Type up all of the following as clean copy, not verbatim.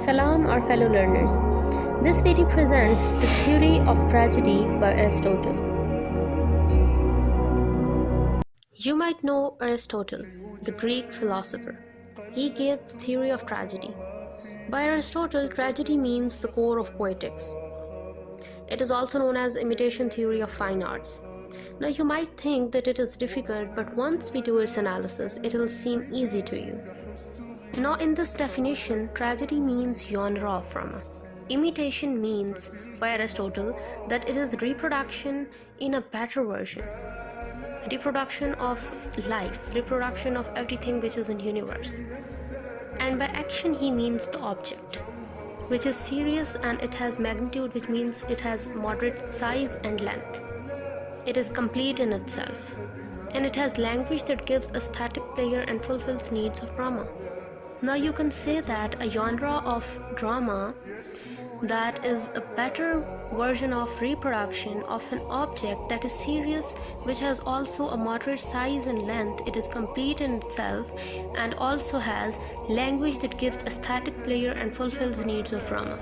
Salam, our fellow learners. This video presents the theory of tragedy by Aristotle. You might know Aristotle, the Greek philosopher. He gave the theory of tragedy. By Aristotle, tragedy means the core of poetics. It is also known as imitation theory of fine arts. Now you might think that it is difficult, but once we do its analysis, it will seem easy to you. Now in this definition, tragedy means genre of drama. Imitation means, by Aristotle, that it is reproduction in a better version. Reproduction of life, reproduction of everything which is in universe. And by action he means the object, which is serious and it has magnitude, which means it has moderate size and length. It is complete in itself. And it has language that gives aesthetic pleasure and fulfills needs of drama. Now you can say that a genre of drama that is a better version of reproduction of an object that is serious, which has also a moderate size and length, it is complete in itself, and also has language that gives aesthetic pleasure and fulfills needs of drama.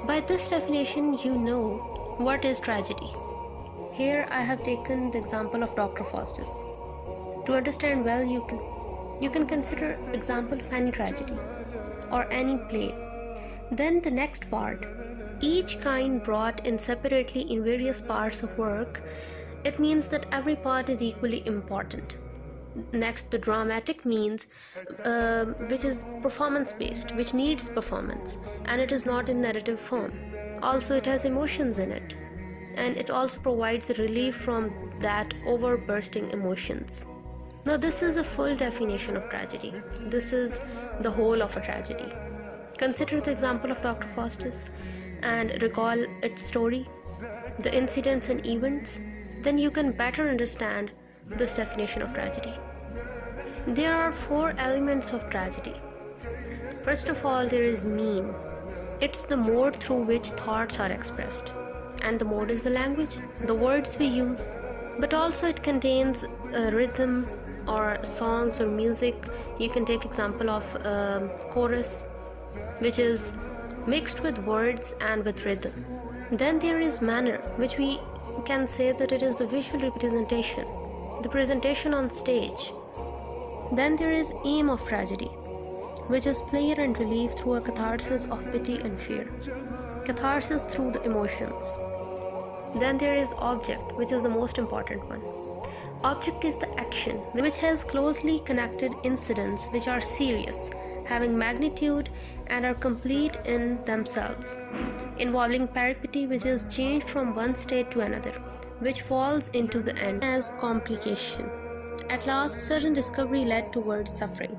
By this definition, you know what is tragedy. Here I have taken the example of Dr. Faustus. To understand well, you can consider example of any tragedy or any play. Then the next part, each kind brought in separately in various parts of work, it means that every part is equally important. Next, the dramatic means which is performance based, which needs performance, and it is not in narrative form. Also it has emotions in it, and it also provides relief from that overbursting emotions. Now this is a full definition of tragedy. This is the whole of a tragedy. Consider the example of Dr. Faustus and recall its story, the incidents and events, then you can better understand this definition of tragedy. There are 4 elements of tragedy. First of all, there is mean. It's the mode through which thoughts are expressed. And the mode is the language, the words we use. But also it contains rhythm or songs or music. You can take example of chorus, which is mixed with words and with rhythm. Then there is manner, which we can say that it is the visual representation, the presentation on stage. Then there is aim of tragedy, which is pleasure and relief through a catharsis of pity and fear, catharsis through the emotions. Then there is object, which is the most important one. Object is the action, which has closely connected incidents which are serious, having magnitude and are complete in themselves, involving peripety, which is changed from one state to another, which falls into the end as complication. At last, certain discovery led towards suffering,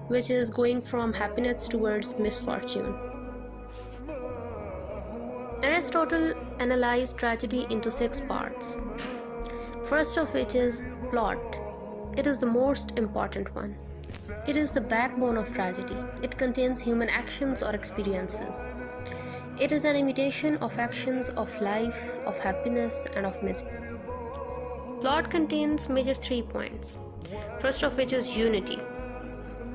which is going from happiness towards misfortune. Aristotle analyzed tragedy into 6 parts. First of which is plot. It is the most important one. It is the backbone of tragedy. It contains human actions or experiences. It is an imitation of actions of life, of happiness, and of misery. Plot contains major 3 points. First of which is unity.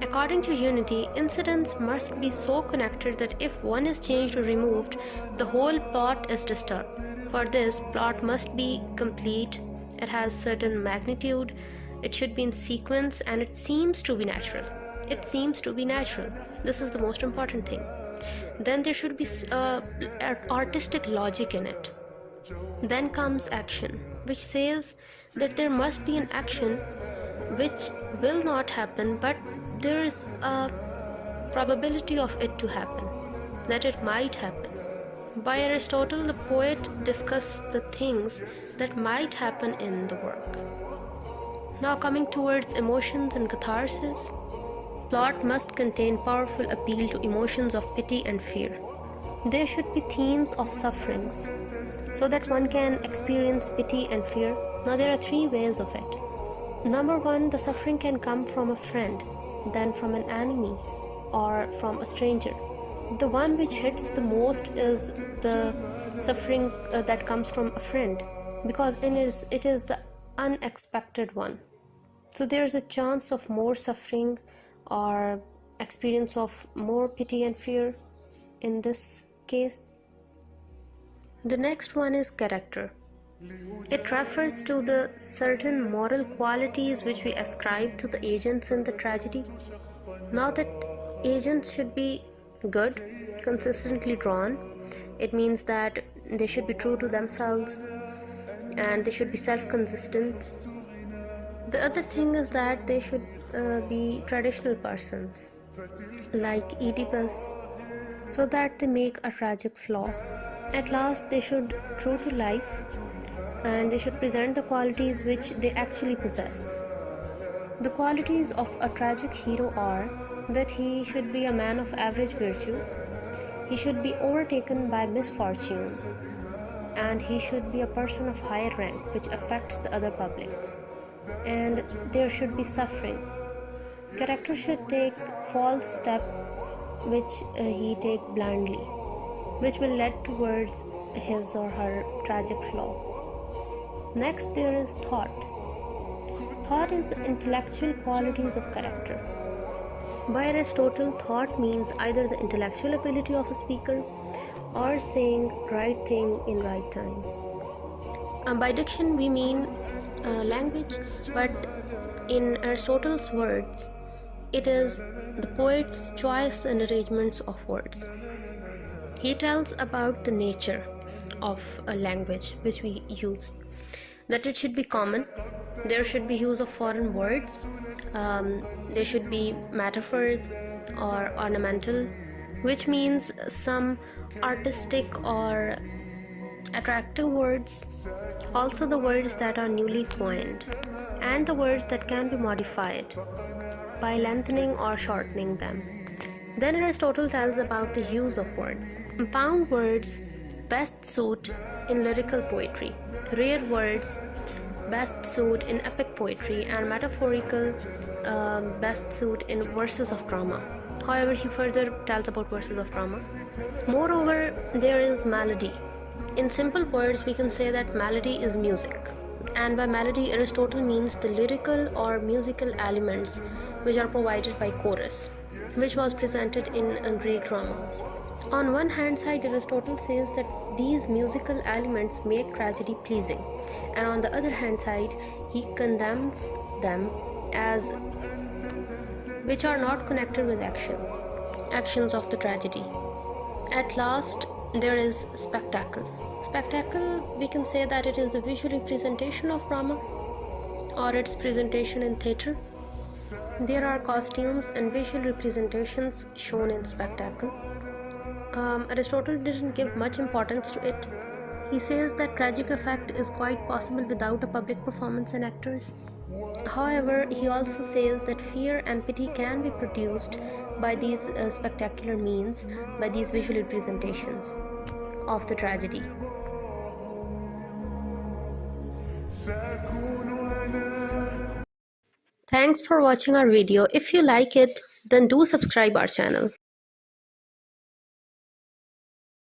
According to unity, incidents must be so connected that if one is changed or removed, the whole plot is disturbed. For this, plot must be complete. It has certain magnitude, it should be in sequence, and it seems to be natural. It seems to be natural. This is the most important thing. Then there should be artistic logic in it. Then comes action, which says that there must be an action which will not happen, but there is a probability of it to happen, that it might happen. By Aristotle, the poet discussed the things that might happen in the work. Now coming towards emotions and catharsis, plot must contain powerful appeal to emotions of pity and fear. There should be themes of sufferings, so that one can experience pity and fear. Now there are 3 ways of it. Number 1, the suffering can come from a friend, then from an enemy, or from a stranger. The one which hits the most is the suffering that comes from a friend, because it is the unexpected one. So there is a chance of more suffering or experience of more pity and fear. in this case. The next one is character. It refers to the certain moral qualities which we ascribe to the agents in the tragedy. Now that agents should be good, consistently drawn, it means that they should be true to themselves and they should be self-consistent. The other thing is that they should be traditional persons like Oedipus, so that they make a tragic flaw. At last, they should true to life and they should present the qualities which they actually possess. The qualities of a tragic hero are that he should be a man of average virtue, he should be overtaken by misfortune, and he should be a person of higher rank which affects the other public, and there should be suffering. Character should take false step which he take blindly, which will lead towards his or her tragic flaw. Next, there is thought. Thought is the intellectual qualities of character. By Aristotle, thought means either the intellectual ability of a speaker or saying right thing in right time. By diction we mean language, but in Aristotle's words, it is the poet's choice and arrangements of words. He tells about the nature of a language which we use, that it should be common, there should be use of foreign words, there should be metaphors or ornamental, which means some artistic or attractive words, also the words that are newly coined, and the words that can be modified by lengthening or shortening them. Then Aristotle tells about the use of words. Compound words best suit in lyrical poetry, rare words best suit in epic poetry, and metaphorical best suit in verses of drama. However, he further tells about verses of drama. Moreover, there is melody. In simple words, we can say that melody is music, and by melody Aristotle means the lyrical or musical elements which are provided by chorus, which was presented in Greek dramas. On one hand side, Aristotle says that these musical elements make tragedy pleasing, and on the other hand side, he condemns them as which are not connected with actions of the tragedy. At last, there is spectacle. Spectacle, we can say that it is the visual representation of drama or its presentation in theatre. There are costumes and visual representations shown in spectacle. Aristotle didn't give much importance to it. He says that tragic effect is quite possible without a public performance and actors. However, he also says that fear and pity can be produced by these spectacular means, by these visual representations of the tragedy. Thanks for watching our video. If you like it, then do subscribe our channel.